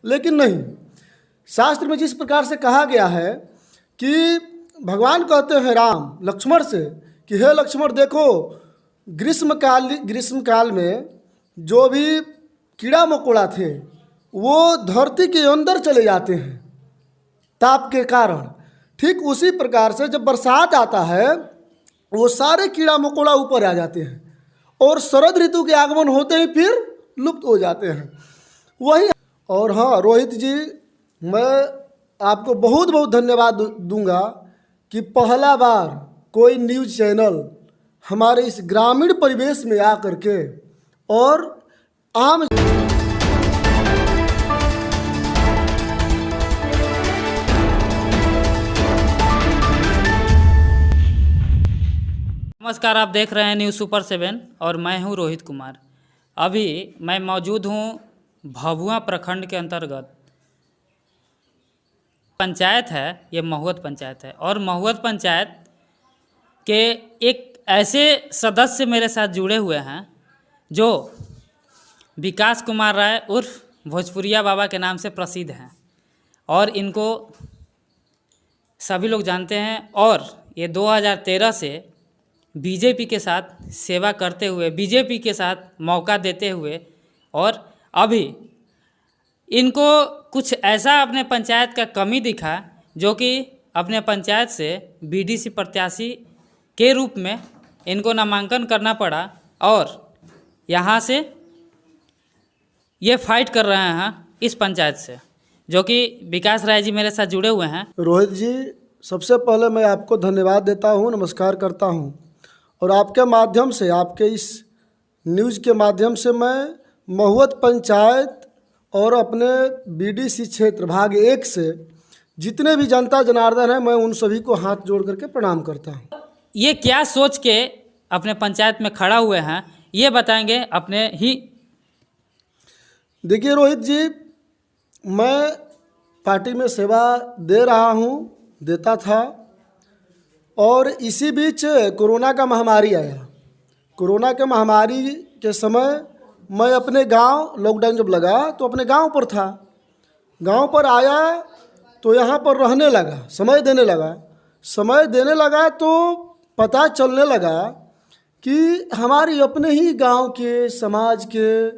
लेकिन नहीं, शास्त्र में जिस प्रकार से कहा गया है कि भगवान कहते हैं राम लक्ष्मण से कि हे लक्ष्मण देखो, ग्रीष्म काल में जो भी कीड़ा मकोड़ा थे वो धरती के अंदर चले जाते हैं ताप के कारण। ठीक उसी प्रकार से जब बरसात आता है वो सारे कीड़ा मकोड़ा ऊपर आ जाते हैं और शरद ऋतु के आगमन होते ही फिर लुप्त हो जाते हैं। वही। और हाँ रोहित जी, मैं आपको बहुत बहुत धन्यवाद दूंगा कि पहला बार कोई न्यूज़ चैनल हमारे इस ग्रामीण परिवेश में आ करके और आम नमस्कार, आप देख रहे हैं न्यूज़ सुपर 7 और मैं हूं रोहित कुमार। अभी मैं मौजूद हूं भभुआ प्रखंड के अंतर्गत पंचायत है, ये महुअत पंचायत है। और महुअत पंचायत के एक ऐसे सदस्य मेरे साथ जुड़े हुए हैं जो विकास कुमार राय उर्फ भोजपुरिया बाबा के नाम से प्रसिद्ध हैं और इनको सभी लोग जानते हैं। और ये 2013 से बीजेपी के साथ सेवा करते हुए, बीजेपी के साथ मौका देते हुए, और अभी इनको कुछ ऐसा अपने पंचायत का कमी दिखा जो कि अपने पंचायत से बीडीसी प्रत्याशी के रूप में इनको नामांकन करना पड़ा और यहाँ से ये फाइट कर रहे हैं इस पंचायत से, जो कि विकास राय जी मेरे साथ जुड़े हुए हैं। रोहित जी, सबसे पहले मैं आपको धन्यवाद देता हूँ, नमस्कार करता हूँ। और आपके माध्यम से, आपके इस न्यूज़ के माध्यम से मैं महुअत पंचायत और अपने बीडीसी क्षेत्र भाग 1 से जितने भी जनता जनार्दन हैं, मैं उन सभी को हाथ जोड़ करके प्रणाम करता हूँ। ये क्या सोच के अपने पंचायत में खड़ा हुए हैं ये बताएंगे अपने ही। देखिए रोहित जी, मैं पार्टी में सेवा दे रहा हूँ, देता था, और इसी बीच कोरोना का महामारी आया। कोरोना के महामारी के समय मैं अपने गांव, लॉकडाउन जब लगा तो अपने गांव पर था। गांव पर आया तो यहाँ पर रहने लगा, समय देने लगा तो पता चलने लगा कि हमारी अपने ही गांव के, समाज के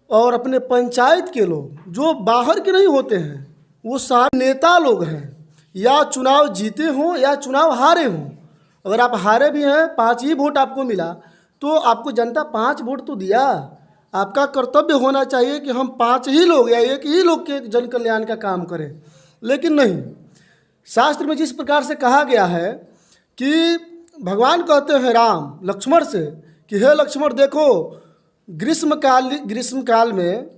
और अपने पंचायत के लोग जो बाहर के नहीं होते हैं, वो सारे नेता लोग हैं, या चुनाव जीते हों या चुनाव हारे हों। अगर आप हारे भी हैं, 5 ही वोट आपको मिला, तो आपको जनता 5 वोट तो दिया। आपका कर्तव्य होना चाहिए कि हम 5 ही लोग या 1 ही लोग के जन कल्याण का काम करें। लेकिन नहीं, शास्त्र में जिस प्रकार से कहा गया है कि भगवान कहते हैं राम लक्ष्मण से कि हे लक्ष्मण देखो, ग्रीष्म काल में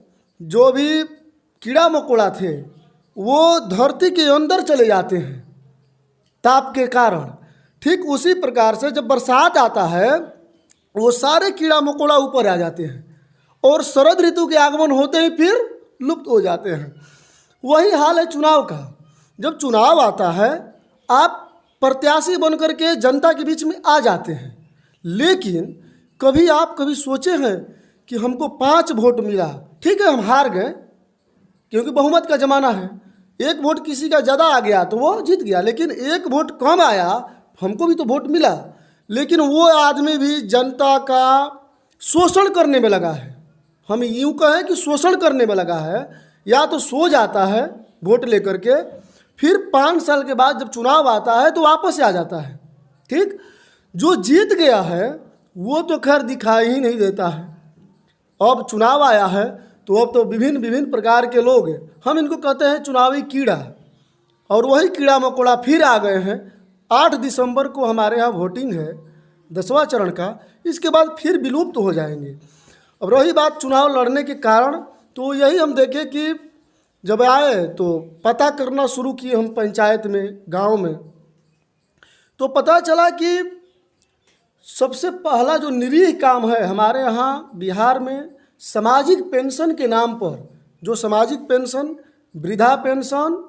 जो भी कीड़ा मकोड़ा थे वो धरती के अंदर चले जाते हैं ताप के कारण। ठीक उसी प्रकार से जब बरसात आता है वो सारे कीड़ा मकोड़ा ऊपर आ जाते हैं और शरद ऋतु के आगमन होते ही फिर लुप्त हो जाते हैं। वही हाल है चुनाव का। जब चुनाव आता है, आप प्रत्याशी बनकर के जनता के बीच में आ जाते हैं, लेकिन कभी सोचे हैं कि हमको 5 वोट मिला, ठीक है हम हार गए क्योंकि बहुमत का ज़माना है। 1 वोट किसी का ज़्यादा आ गया तो वो जीत गया, लेकिन 1 वोट कम आया, हमको भी तो वोट मिला, लेकिन वो आदमी भी जनता का शोषण करने में लगा है। हम यूँ कहें कि शोषण करने में लगा है। या तो सो जाता है वोट लेकर के, फिर 5 साल के बाद जब चुनाव आता है तो वापस आ जाता है। ठीक, जो जीत गया है वो तो खैर दिखाई ही नहीं देता है। अब चुनाव आया है तो अब तो विभिन्न प्रकार के लोग, हम इनको कहते हैं चुनावी कीड़ा, और वही कीड़ा मकोड़ा फिर आ गए हैं। 8 दिसंबर को हमारे यहाँ वोटिंग है 10वां चरण का, इसके बाद फिर विलुप्त हो जाएंगे। अब रही बात चुनाव लड़ने के कारण, तो यही हम देखें कि जब आए तो पता करना शुरू किए हम पंचायत में, गांव में, तो पता चला कि सबसे पहला जो निरीह काम है हमारे यहाँ बिहार में, सामाजिक पेंशन के नाम पर, जो सामाजिक पेंशन, वृद्धा पेंशन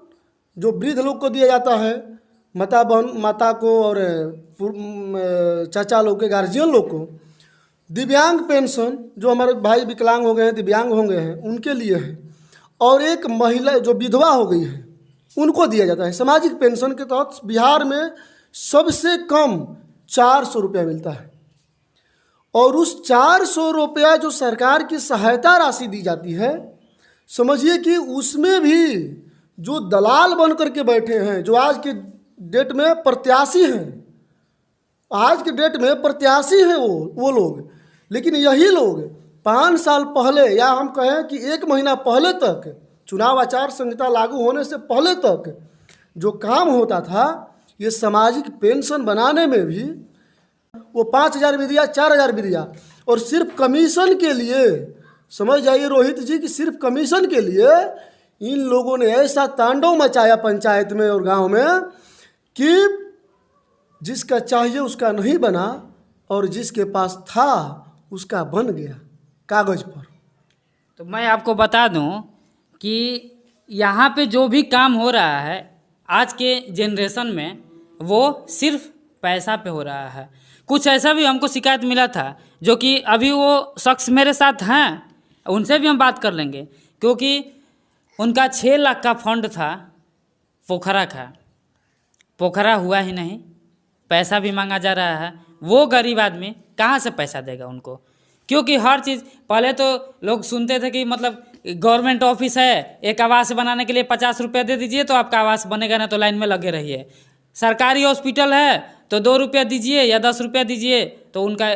जो वृद्ध लोग को दिया जाता है, माता को और चाचा लोग के, गार्जियन लोग को, दिव्यांग पेंशन जो हमारे भाई विकलांग हो गए हैं, दिव्यांग हो गए हैं, उनके लिए है। और एक महिला जो विधवा हो गई है उनको दिया जाता है। सामाजिक पेंशन के तहत बिहार में सबसे कम 400 रुपया मिलता है। और उस 400 रुपया जो सरकार की सहायता राशि दी जाती है, समझिए कि उसमें भी जो दलाल बन करके बैठे हैं, जो आज के डेट में प्रत्याशी हैं, आज के डेट में प्रत्याशी हैं वो लोग, लेकिन यही लोग 5 साल पहले या हम कहें कि 1 महीना पहले तक, चुनाव आचार संहिता लागू होने से पहले तक जो काम होता था, ये सामाजिक पेंशन बनाने में भी वो 5,000 भी दिया, 4,000 भी दिया, और सिर्फ कमीशन के लिए, समझ जाइए रोहित जी, कि सिर्फ कमीशन के लिए इन लोगों ने ऐसा तांडव मचाया पंचायत में और गांव में कि जिसका चाहिए उसका नहीं बना और जिसके पास था उसका बन गया कागज पर। तो मैं आपको बता दूं कि यहाँ पे जो भी काम हो रहा है आज के जनरेशन में, वो सिर्फ पैसा पे हो रहा है। कुछ ऐसा भी हमको शिकायत मिला था, जो कि अभी वो शख्स मेरे साथ हैं, उनसे भी हम बात कर लेंगे, क्योंकि उनका 6 लाख का फंड था पोखरा का, पोखरा हुआ ही नहीं, पैसा भी मांगा जा रहा है। वो गरीब आदमी कहाँ से पैसा देगा उनको? क्योंकि हर चीज़ पहले तो लोग सुनते थे कि मतलब गवर्नमेंट ऑफिस है, एक आवास बनाने के लिए 50 रुपया दे दीजिए तो आपका आवास बनेगा, ना तो लाइन में लगे रहिए। सरकारी हॉस्पिटल है तो 2 रुपया दीजिए या 10 रुपया दीजिए तो उनका।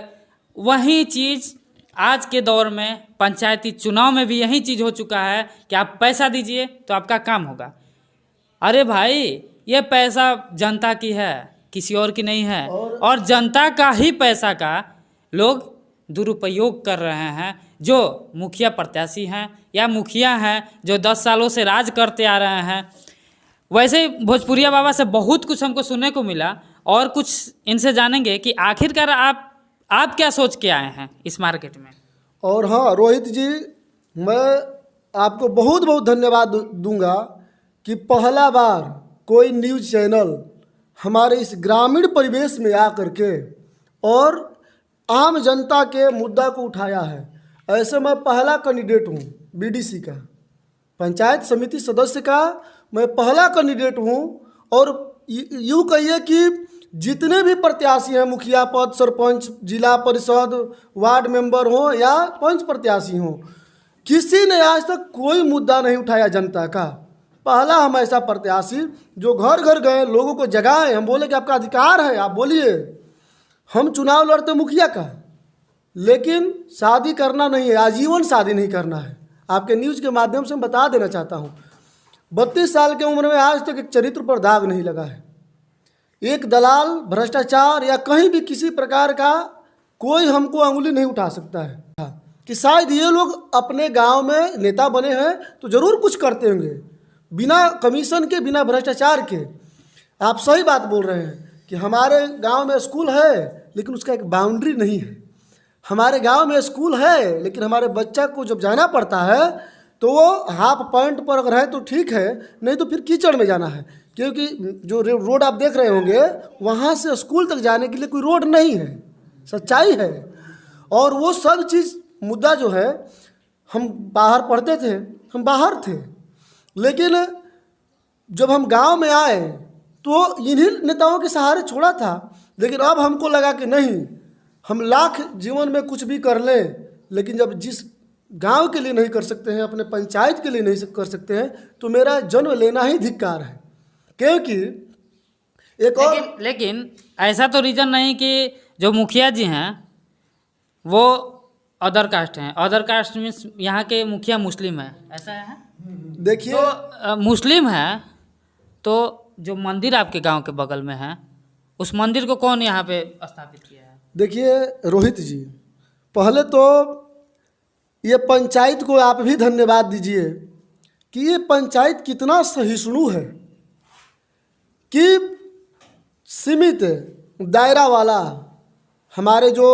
वही चीज़ आज के दौर में पंचायती चुनाव में भी यही चीज़ हो चुका है कि आप पैसा दीजिए तो आपका काम होगा। अरे भाई, ये पैसा जनता की है, किसी और की नहीं है, और जनता का ही पैसा का लोग दुरुपयोग कर रहे हैं। जो मुखिया प्रत्याशी हैं या मुखिया हैं जो 10 सालों से राज करते आ रहे हैं, वैसे ही भोजपुरिया बाबा से बहुत कुछ हमको सुनने को मिला, और कुछ इनसे जानेंगे कि आखिरकार आप क्या सोच के आए हैं इस मार्केट में। और हाँ रोहित जी, मैं आपको बहुत बहुत धन्यवाद दूंगा कि पहला बार कोई न्यूज़ चैनल हमारे इस ग्रामीण परिवेश में आ करके और आम जनता के मुद्दा को उठाया है। ऐसे मैं पहला कैंडिडेट हूँ बीडीसी का, पंचायत समिति सदस्य का मैं पहला कैंडिडेट हूँ। और यूँ कहिए कि जितने भी प्रत्याशी हैं, मुखिया पद, सरपंच, जिला परिषद, वार्ड मेंबर हो या पंच प्रत्याशी हों, किसी ने आज तक कोई मुद्दा नहीं उठाया जनता का। पहला हम ऐसा प्रत्याशी जो घर घर गए, लोगों को जगाए, हम बोले कि आपका अधिकार है, आप बोलिए। हम चुनाव लड़ते मुखिया का, लेकिन शादी करना नहीं है, आजीवन शादी नहीं करना है। आपके न्यूज़ के माध्यम से मैं बता देना चाहता हूँ, 32 साल की उम्र में आज तक एक चरित्र पर दाग नहीं लगा है। एक दलाल, भ्रष्टाचार या कहीं भी किसी प्रकार का कोई हमको अंगुली नहीं उठा सकता है कि शायद ये लोग अपने गांव में नेता बने हैं तो ज़रूर कुछ करते होंगे, बिना कमीशन के, बिना भ्रष्टाचार के। आप सही बात बोल रहे हैं कि हमारे गांव में स्कूल है लेकिन उसका एक बाउंड्री नहीं है। हमारे गांव में स्कूल है लेकिन हमारे बच्चा को जब जाना पड़ता है तो वो हाफ पैंट पर अगर है तो ठीक है, नहीं तो फिर कीचड़ में जाना है, क्योंकि जो रोड आप देख रहे होंगे वहाँ से स्कूल तक जाने के लिए कोई रोड नहीं है, सच्चाई है। और वो सब चीज़ मुद्दा जो है, हम बाहर पढ़ते थे, हम बाहर थे, लेकिन जब हम गांव में आए तो इन्हीं नेताओं के सहारे छोड़ा था। लेकिन अब हमको लगा कि नहीं, हम लाख जीवन में कुछ भी कर लें, लेकिन जब जिस गांव के लिए नहीं कर सकते हैं, अपने पंचायत के लिए नहीं कर सकते हैं, तो मेरा जन्म लेना ही धिक्कार है। क्योंकि एक और लेकिन ऐसा तो रीज़न नहीं कि जो मुखिया जी हैं वो अदर कास्ट हैं। अदर कास्ट मीन्स यहाँ के मुखिया मुस्लिम है, ऐसा है? देखिए, तो मुस्लिम है तो जो मंदिर आपके गांव के बगल में है, उस मंदिर को कौन यहाँ पे स्थापित किया है? देखिए रोहित जी, पहले तो ये पंचायत को आप भी धन्यवाद दीजिए कि ये पंचायत कितना सहिष्णु है कि सीमित दायरा वाला, हमारे जो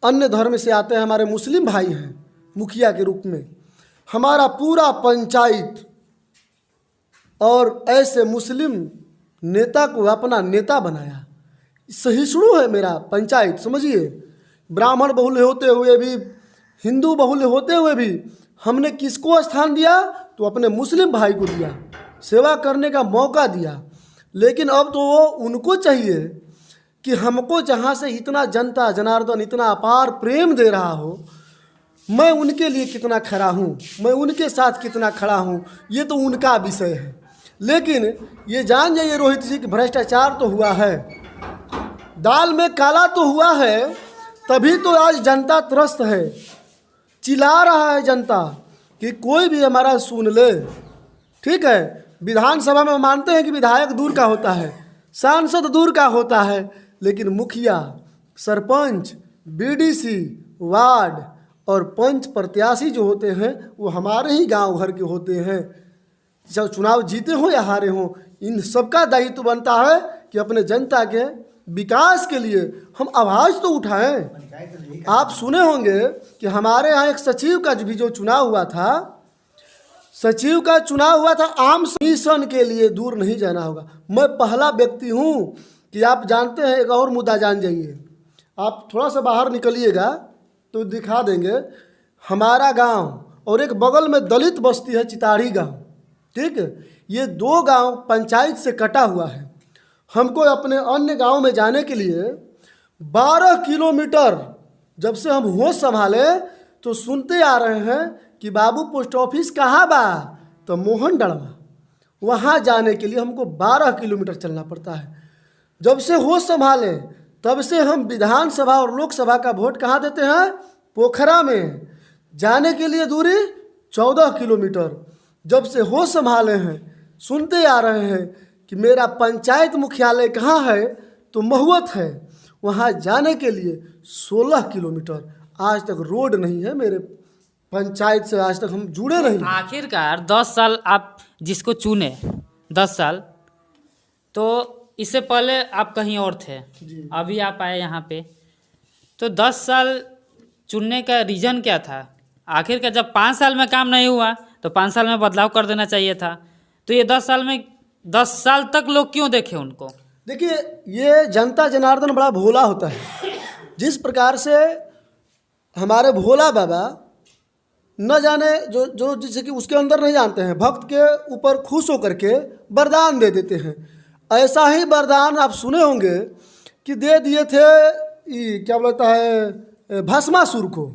अन्य धर्म से आते हैं, हमारे मुस्लिम भाई हैं, मुखिया के रूप में हमारा पूरा पंचायत, और ऐसे मुस्लिम नेता को अपना नेता बनाया। सहिष्णु है मेरा पंचायत, समझिए। ब्राह्मण बहुल्य होते हुए भी, हिंदू बहुल्य होते हुए भी हमने किसको स्थान दिया? तो अपने मुस्लिम भाई को दिया, सेवा करने का मौका दिया। लेकिन अब तो वो उनको चाहिए कि हमको जहाँ से इतना जनता जनार्दन इतना अपार प्रेम दे रहा हो, मैं उनके लिए कितना खड़ा हूँ, मैं उनके साथ कितना खड़ा हूँ, ये तो उनका विषय है। लेकिन ये जान जाइए रोहित जी कि भ्रष्टाचार तो हुआ है, दाल में काला तो हुआ है, तभी तो आज जनता त्रस्त है। चिल्ला रहा है जनता कि कोई भी हमारा सुन ले। ठीक है, विधानसभा में मानते हैं कि विधायक दूर का होता है, सांसद दूर का होता है, लेकिन मुखिया, सरपंच, बीडीसी, वार्ड और पंच प्रत्याशी जो होते हैं वो हमारे ही गांव घर के होते हैं। जब चुनाव जीते हो या हारे हो, इन सबका दायित्व बनता है कि अपने जनता के विकास के लिए हम आवाज़ तो उठाएं। आप सुने होंगे कि हमारे यहाँ एक सचिव का भी जो चुनाव हुआ था, सचिव का चुनाव हुआ था, आम मिशन के लिए दूर नहीं जाना होगा। मैं पहला व्यक्ति हूँ कि आप जानते हैं, एक और मुद्दा जान जाइए, आप थोड़ा सा बाहर निकलिएगा तो दिखा देंगे हमारा गांव और एक बगल में दलित बस्ती है चिताड़ी गांव। ठीक है, ये दो गांव पंचायत से कटा हुआ है। हमको अपने अन्य गांव में जाने के लिए 12 किलोमीटर जब से हम होश संभाले तो सुनते आ रहे हैं कि बाबू पोस्ट ऑफिस कहाँ बा, तो मोहन डड़वा, वहाँ जाने के लिए हमको 12 किलोमीटर चलना पड़ता है। जब से होश संभाले तब से हम विधानसभा और लोकसभा का वोट कहाँ देते हैं, पोखरा में। जाने के लिए दूरी 14 किलोमीटर। जब से होश संभाले हैं सुनते आ रहे हैं कि मेरा पंचायत मुख्यालय कहाँ है, तो महुवत है, वहाँ जाने के लिए 16 किलोमीटर। आज तक रोड नहीं है मेरे पंचायत से, आज तक हम जुड़े नहीं। आखिरकार 10 साल आप जिसको चुने, 10 साल, तो इससे पहले आप कहीं और थे, अभी आप आए यहाँ पे, तो 10 साल चुनने का रीज़न क्या था? आखिरकार जब 5 साल में काम नहीं हुआ तो 5 साल में बदलाव कर देना चाहिए था। तो ये 10 साल में 10 साल तक लोग क्यों देखे उनको? देखिए, ये जनता जनार्दन बड़ा भोला होता है। जिस प्रकार से हमारे भोला बाबा न जाने जो जैसे कि उसके अंदर नहीं जानते हैं, भक्त के ऊपर खुश होकर के वरदान दे देते हैं। ऐसा ही वरदान आप सुने होंगे कि दे दिए थे, क्या बोलता है, भस्मासुर को,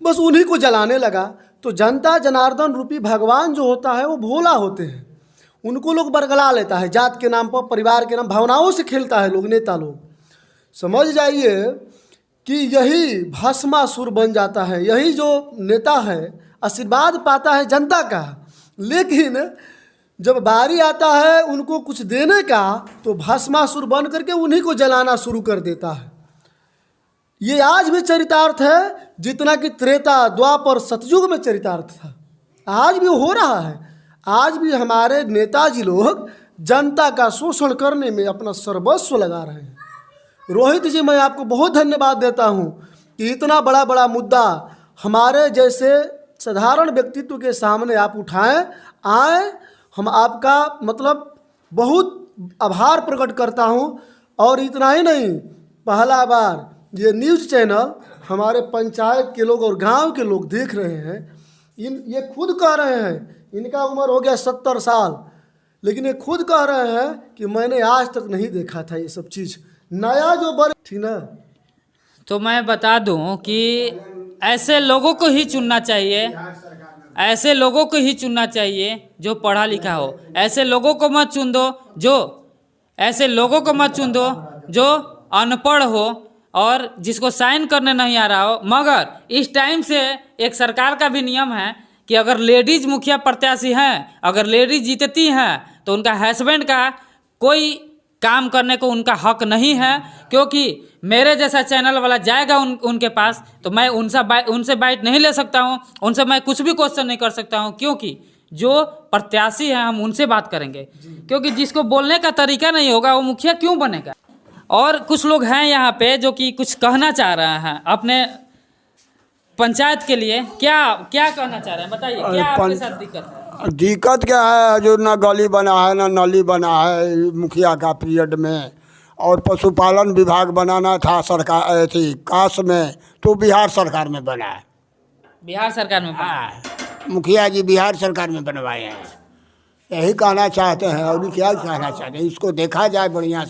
बस उन्हीं को जलाने लगा। तो जनता जनार्दन रूपी भगवान जो होता है वो भोला होते हैं, उनको लोग बरगला लेता है, जात के नाम पर, परिवार के नाम, भावनाओं से खेलता है लोग, नेता लोग। समझ जाइए कि यही भस्मासुर बन जाता है, यही जो नेता है आशीर्वाद पाता है जनता का, लेकिन जब बारी आता है उनको कुछ देने का तो भस्मासुर बन करके उन्हीं को जलाना शुरू कर देता है। ये आज भी चरितार्थ है जितना कि त्रेता द्वापर सतयुग में चरितार्थ था, आज भी हो रहा है। आज भी हमारे नेताजी लोग जनता का शोषण करने में अपना सर्वस्व लगा रहे हैं। रोहित जी, मैं आपको बहुत धन्यवाद देता हूँ कि इतना बड़ा बड़ा मुद्दा हमारे जैसे साधारण व्यक्तित्व के सामने आप उठाएं, आए। हम आपका मतलब बहुत आभार प्रकट करता हूँ। और इतना ही नहीं, पहला बार ये न्यूज़ चैनल हमारे पंचायत के लोग और गांव के लोग देख रहे हैं। ये खुद कह रहे हैं, इनका उम्र हो गया 70 साल, लेकिन ये खुद कह रहे हैं कि मैंने आज तक नहीं देखा था ये सब चीज़, नया जो बन, ठीक ना। तो मैं बता दूं कि ऐसे लोगों को ही चुनना चाहिए, ऐसे लोगों को ही चुनना चाहिए जो पढ़ा लिखा हो। ऐसे लोगों को मत चुन दो जो अनपढ़ हो और जिसको साइन करने नहीं आ रहा हो। मगर इस टाइम से एक सरकार का भी नियम है कि अगर लेडीज मुखिया प्रत्याशी हैं, अगर लेडीज जीतती हैं तो उनका हस्बैंड का कोई काम करने को उनका हक नहीं है, क्योंकि मेरे जैसा चैनल वाला जाएगा उनके पास तो मैं उनसे बाइट नहीं ले सकता हूँ, उनसे मैं कुछ भी क्वेश्चन नहीं कर सकता हूँ, क्योंकि जो प्रत्याशी हैं हम उनसे बात करेंगे। क्योंकि जिसको बोलने का तरीका नहीं होगा वो मुखिया क्यों बनेगा। और कुछ लोग हैं यहाँ पे जो कि कुछ कहना चाह रहे हैं अपने पंचायत के लिए। क्या कहना चाह रहे हैं, बताइए, क्या आपके साथ दिक्कत है? दिक्कत क्या है, जो ना गली बना है ना नाली बना है मुखिया का पीरियड में, और पशुपालन विभाग बनाना था सरकार थी काश में, तो बिहार सरकार में बना है। बिहार सरकार में बना है। मुखिया जी बिहार सरकार में बनवाए हैं। यही कहना चाहते हैं और क्या कहना चाहते हैं, इसको देखा जाए बढ़िया से।